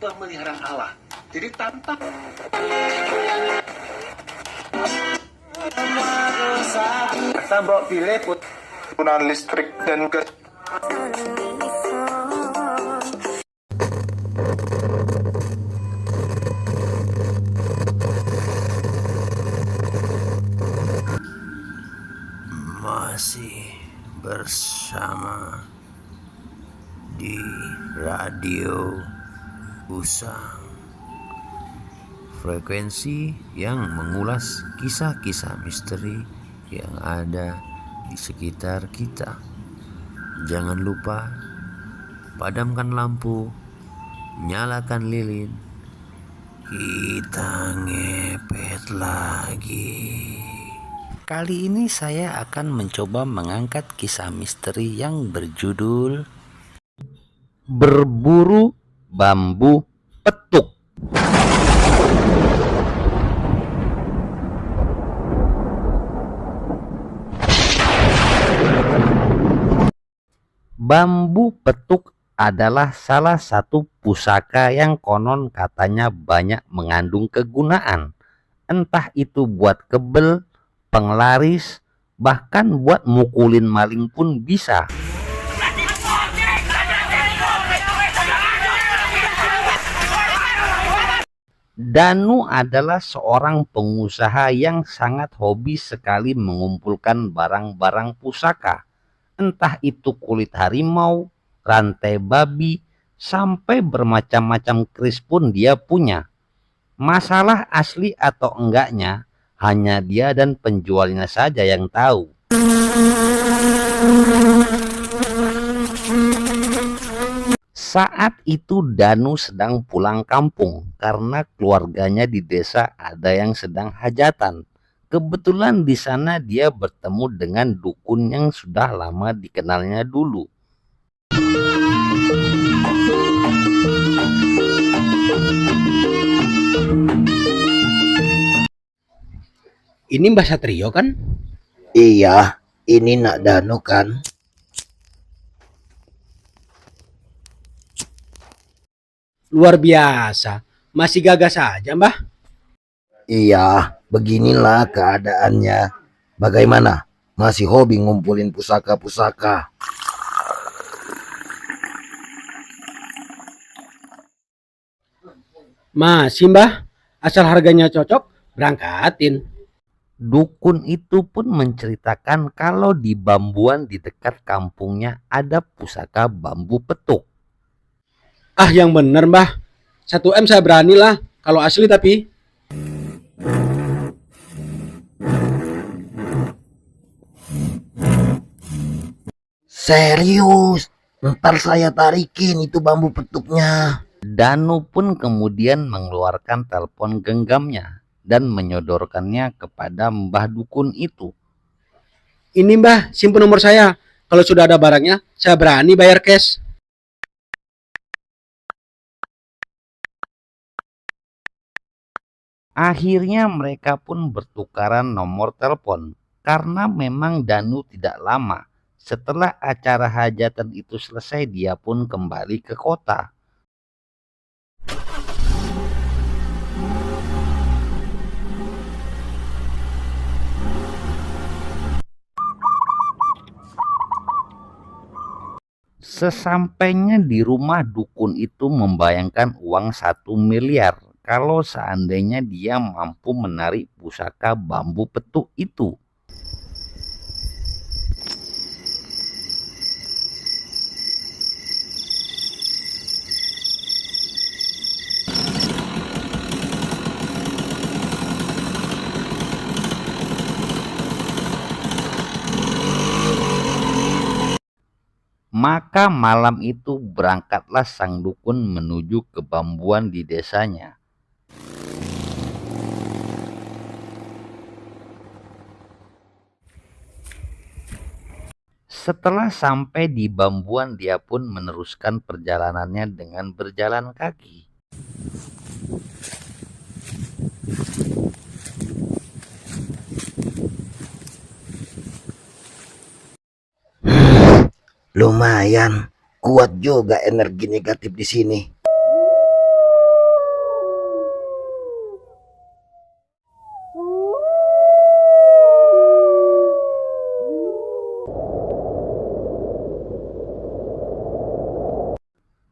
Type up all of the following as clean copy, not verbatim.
pemeliharaan Allah. Jadi tanpa kita bawa pilih penggunaan listrik dan gas. Masih bersama di Radio Usang, frekuensi yang mengulas kisah-kisah misteri yang ada di sekitar kita. Jangan lupa padamkan lampu, nyalakan lilin, kita ngepet lagi. Kali ini saya akan mencoba mengangkat kisah misteri yang berjudul Berburu Bambu Petuk. Bambu petuk adalah salah satu pusaka yang konon katanya banyak mengandung kegunaan. Entah itu buat kebel, penglaris, bahkan buat mukulin maling pun bisa. Danu adalah seorang pengusaha yang sangat hobi sekali mengumpulkan barang-barang pusaka. Entah itu kulit harimau, rantai babi, sampai bermacam-macam keris pun dia punya. Masalah asli atau enggaknya hanya dia dan penjualnya saja yang tahu. Saat itu Danu sedang pulang kampung karena keluarganya di desa ada yang sedang hajatan. Kebetulan di sana dia bertemu dengan dukun yang sudah lama dikenalnya dulu. Ini Mbah Satrio kan? Iya, ini Nak Danu kan? Luar biasa. Masih gagah saja, Mbah. Iya, beginilah keadaannya. Bagaimana? Masih hobi ngumpulin pusaka-pusaka? Masih, Mbah. Asal harganya cocok, berangkatin. Dukun itu pun menceritakan kalau di Bambuan di dekat kampungnya ada pusaka bambu petuk. Ah, yang bener, Mbah. 1 M saya berani lah. Kalau asli tapi. Serius? Ntar saya tarikin itu bambu petuknya. Danu pun kemudian mengeluarkan telepon genggamnya dan menyodorkannya kepada Mbah Dukun itu. Ini, Mbah, simpen nomor saya. Kalau sudah ada barangnya, saya berani bayar cash. Akhirnya mereka pun bertukaran nomor telepon karena memang Danu tidak lama. Setelah acara hajatan itu selesai, dia pun kembali ke kota. Sesampainya di rumah, dukun itu membayangkan uang 1 miliar kalau seandainya dia mampu menarik pusaka bambu petuk itu. Maka malam itu berangkatlah sang dukun menuju ke Bambuan di desanya. Setelah sampai di Bambuan, dia pun meneruskan perjalanannya dengan berjalan kaki. Lumayan kuat juga energi negatif di sini.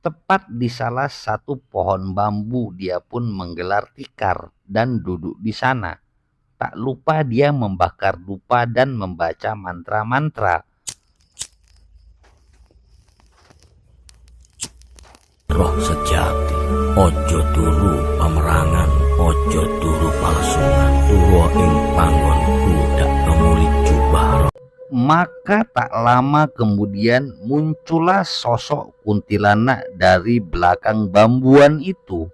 Tepat di salah satu pohon bambu dia pun menggelar tikar dan duduk di sana. Tak lupa dia membakar dupa dan membaca mantra-mantra. Roh sejati, ojo turu pamerangan, ojo turu palsungan, turu ing panggon budak kemulik jubah. Maka tak lama kemudian muncullah sosok kuntilanak dari belakang bambuan itu.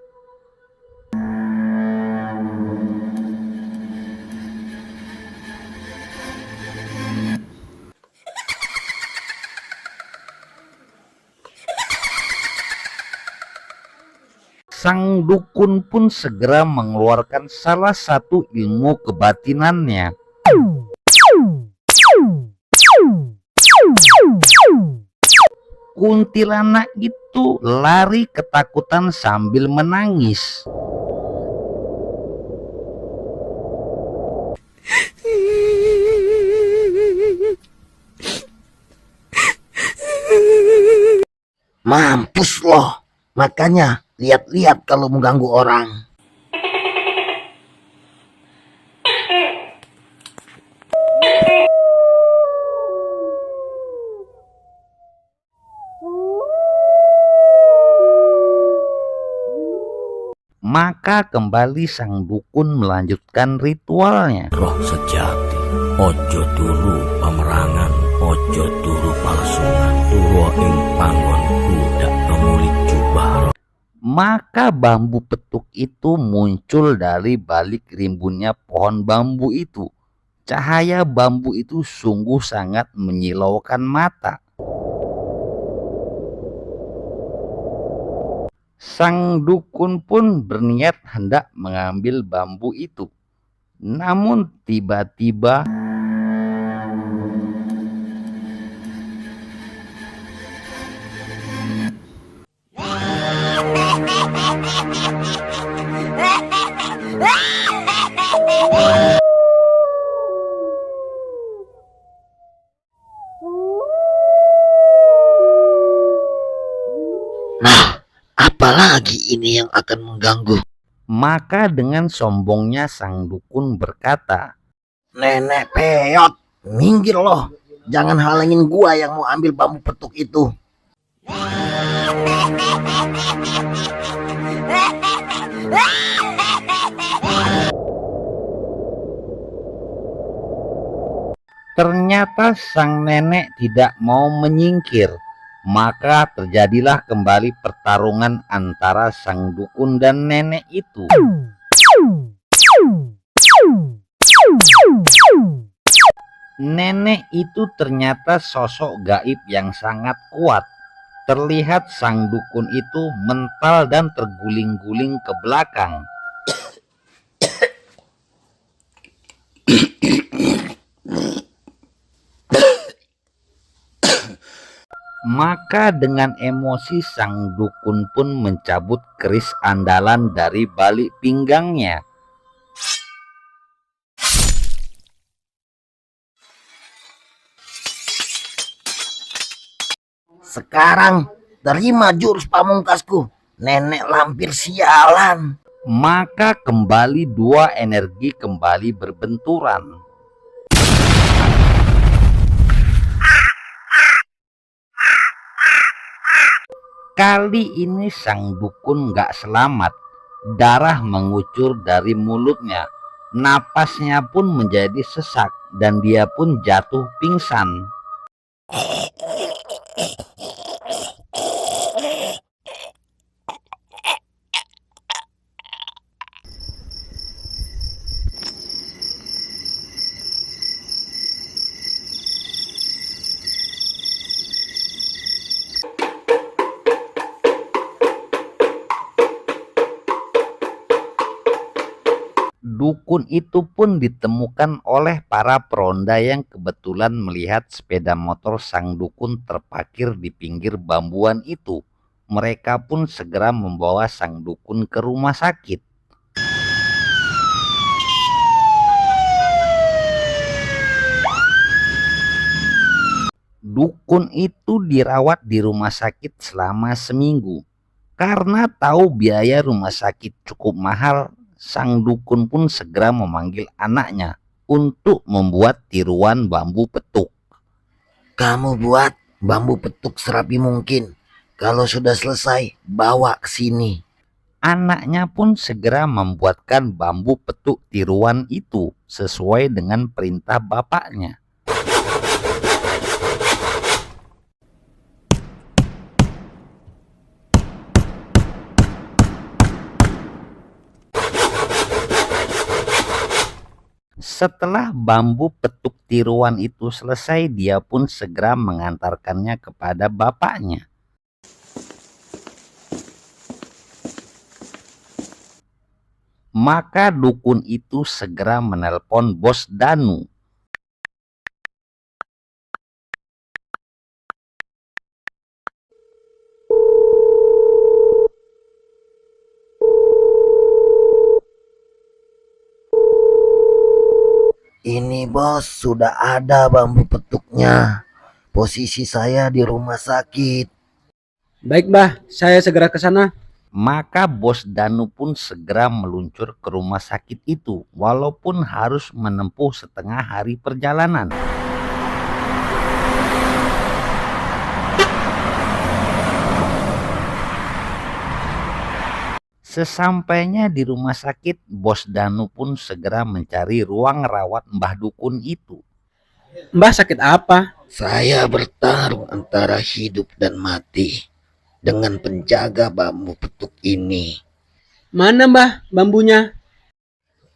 Sang dukun pun segera mengeluarkan salah satu ilmu kebatinannya. Kuntilanak itu lari ketakutan sambil menangis. Mampus loh, makanya lihat-lihat kalau mengganggu orang. Maka kembali sang dukun melanjutkan ritualnya. Roh sejati, ojo turu pamerangan, ojo turu palsungan, turu ing panggon budak kemulik jubah. Maka bambu petuk itu muncul dari balik rimbunnya pohon bambu itu. Cahaya bambu itu sungguh sangat menyilaukan mata. Sang dukun pun berniat hendak mengambil bambu itu. Namun tiba-tiba Nah, apalagi ini yang akan mengganggu? maka dengan sombongnya sang dukun berkata, Nenek peyot, minggir loh. Jangan halangin gua yang mau ambil bambu petuk itu. ternyata sang nenek tidak mau menyingkir. Maka terjadilah kembali pertarungan antara sang dukun dan nenek itu. Nenek itu ternyata sosok gaib yang sangat kuat. Terlihat sang dukun itu mental dan terguling-guling ke belakang. Maka dengan emosi sang dukun pun mencabut keris andalan dari balik pinggangnya. Sekarang terima jurus pamungkasku, nenek lampir sialan. Maka kembali dua energi kembali berbenturan. Kali ini sang dukun gak selamat. Darah mengucur dari mulutnya. Napasnya pun menjadi sesak dan dia pun jatuh pingsan. Dukun itu pun ditemukan oleh para peronda yang kebetulan melihat sepeda motor sang dukun terparkir di pinggir bambuan itu. Mereka pun segera membawa sang dukun ke rumah sakit. Dukun itu dirawat di rumah sakit selama seminggu. Karena tahu biaya rumah sakit cukup mahal, sang dukun pun segera memanggil anaknya untuk membuat tiruan bambu petuk. Kamu buat bambu petuk serapi mungkin. Kalau sudah selesai, bawa ke sini. Anaknya pun segera membuatkan bambu petuk tiruan itu sesuai dengan perintah bapaknya. Setelah bambu petuk tiruan itu selesai, dia pun segera mengantarkannya kepada bapaknya. Maka dukun itu segera menelpon Bos Danu. Ini bos, sudah ada bambu petuknya. Posisi saya di rumah sakit. Baik Mbah, saya segera ke sana. Maka Bos Danu pun segera meluncur ke rumah sakit itu, walaupun harus menempuh setengah hari perjalanan. Sesampainya di rumah sakit, Bos Danu pun segera mencari ruang rawat Mbah Dukun itu. Mbah sakit apa? Saya bertarung antara hidup dan mati dengan penjaga bambu petuk ini. Mana Mbah bambunya?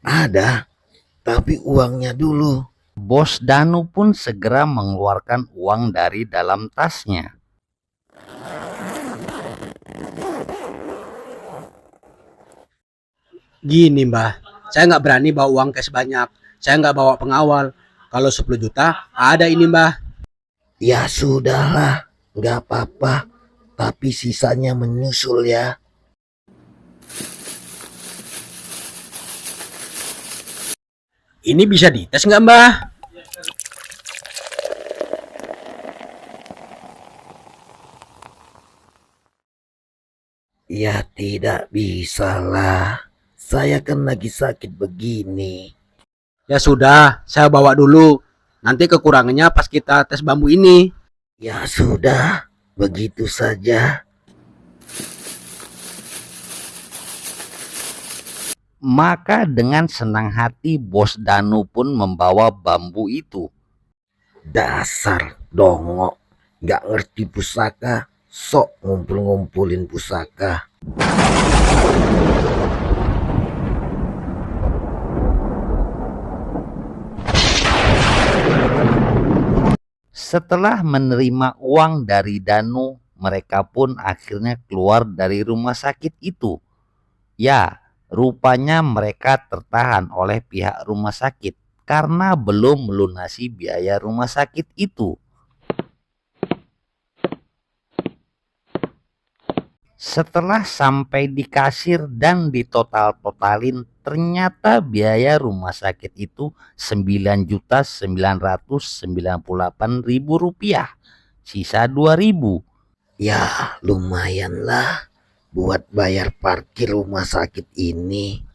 Ada, tapi uangnya dulu. Bos Danu pun segera mengeluarkan uang dari dalam tasnya. Gini Mbah, saya nggak berani bawa uang cash banyak. Saya nggak bawa pengawal. Kalau 10 juta ada ini Mbah. Ya sudahlah, nggak apa-apa. Tapi sisanya menyusul ya. Ini bisa dites nggak Mbah? Ya tidak bisalah. Saya kan lagi sakit begini. Ya sudah, saya bawa dulu. Nanti kekurangannya pas kita tes bambu ini. Ya sudah, begitu saja. Maka dengan senang hati Bos Danu pun membawa bambu itu. Dasar dongok, nggak ngerti pusaka, sok ngumpul-ngumpulin pusaka. Setelah menerima uang dari Danu, mereka pun akhirnya keluar dari rumah sakit itu. Ya, rupanya mereka tertahan oleh pihak rumah sakit karena belum melunasi biaya rumah sakit itu. Setelah sampai di kasir dan ditotal-totalin, ternyata biaya rumah sakit itu Rp9.998.000, sisa 2.000. Ya lumayan lah buat bayar parkir rumah sakit ini.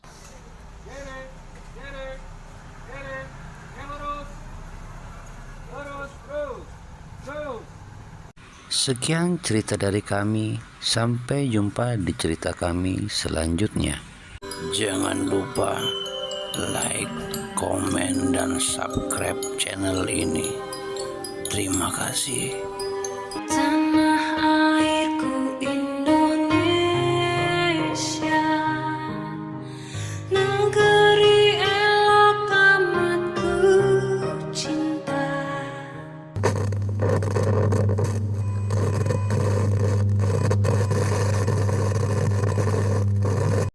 Sekian cerita dari kami, sampai jumpa di cerita kami selanjutnya. Jangan lupa like, komen, dan subscribe channel ini. Terima kasih.